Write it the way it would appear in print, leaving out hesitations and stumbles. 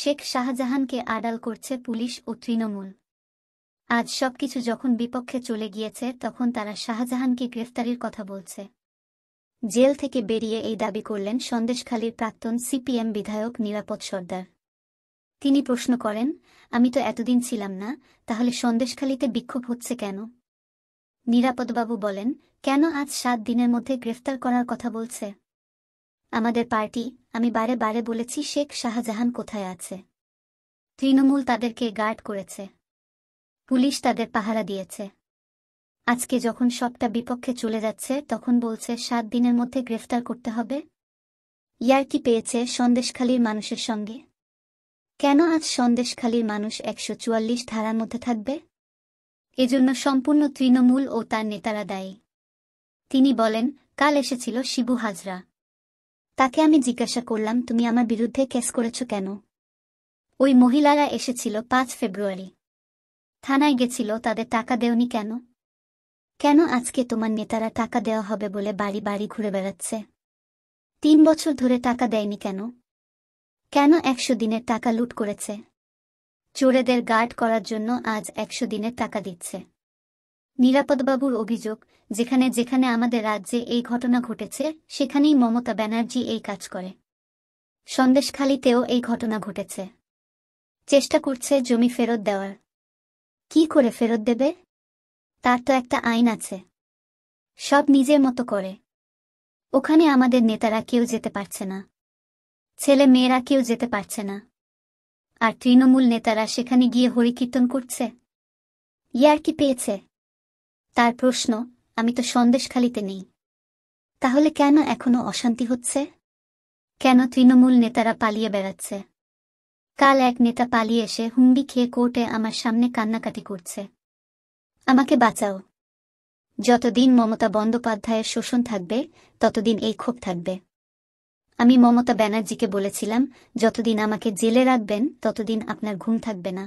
শেখ শাহজাহানকে আড়াল করছে পুলিশ ও তৃণমূল। আজ সবকিছু যখন বিপক্ষে চলে গিয়েছে তখন তারা শাহজাহানকে গ্রেফতারির কথা বলছে। জেল থেকে বেরিয়ে এই দাবি করলেন সন্দেশখালীর প্রাক্তন সিপিএম বিধায়ক নিরাপদ সর্দার। তিনি প্রশ্ন করেন, আমি তো এতদিন ছিলাম না, তাহলে সন্দেশখালীতে বিক্ষোভ হচ্ছে কেন? নিরাপদবাবু বলেন, কেন আজ 7 দিনের মধ্যে গ্রেফতার করার কথা বলছে? আমাদের পার্টি, আমি বারে বারে বলেছি শেখ শাহজাহান কোথায় আছে। তৃণমূল তাদেরকে গার্ড করেছে, পুলিশ তাদের পাহারা দিয়েছে। আজকে যখন সবটা বিপক্ষে চলে যাচ্ছে তখন বলছে 7 দিনের মধ্যে গ্রেফতার করতে হবে। ইয়ার্কি পেয়েছে সন্দেশখালীর মানুষের সঙ্গে। কেন আজ সন্দেশখালীর মানুষ 144 ধারার মধ্যে থাকবে? এজন্য সম্পূর্ণ তৃণমূল ও তার নেতারা দায়ী। তিনি বলেন, কাল এসেছিল শিবু হাজরা। তাকে আমি জিজ্ঞাসা করলাম, তুমি আমার বিরুদ্ধে কেস করেছ কেন? ওই মহিলারা এসেছিল 5 ফেব্রুয়ারি। থানায় গেছিল, তাদের টাকা দেওনি কেন? কেন আজকে তোমার নেতারা টাকা দেওয়া হবে বলে বাড়ি বাড়ি ঘুরে বেড়াচ্ছে? 3 বছর ধরে টাকা দেয়নি কেন? কেন 100 দিনের টাকা লুট করেছে? চোরেদের গার্ড করার জন্য আজ 100 দিনের টাকা দিচ্ছে। নিরাপদবাবুর অভিযোগ, যেখানে যেখানে আমাদের রাজ্যে এই ঘটনা ঘটেছে সেখানেই মমতা ব্যানার্জি এই কাজ করে। সন্দেশখালীতেও এই ঘটনা ঘটেছে। চেষ্টা করছে জমি ফেরত দেওয়ার। কি করে ফেরত দেবে? তার তো একটা আইন আছে। সব নিজের মতো করে। ওখানে আমাদের নেতারা কেউ যেতে পারছে না, ছেলে মেয়েরা কেউ যেতে পারছে না। আর তৃণমূল নেতারা সেখানে গিয়ে হরিকীর্তন করছে। ইয়ার্কি পেয়েছে। তার প্রশ্ন, আমি তো সন্দেশখালীতে নেই, তাহলে কেন এখনো অশান্তি হচ্ছে? কেন তৃণমূল নেতারা পালিয়ে বেড়াচ্ছে? কাল এক নেতা পালিয়ে এসে হুমড়ি খেয়ে কোর্টে আমার সামনে কান্নাকাটি করছে, আমাকে বাঁচাও। যতদিন মমতা বন্দ্যোপাধ্যায়ের শোষণ থাকবে ততদিন এই ক্ষোভ থাকবে। আমি মমতা ব্যানার্জিকে বলেছিলাম, যতদিন আমাকে জেলে রাখবেন ততদিন আপনার ঘুম থাকবে না।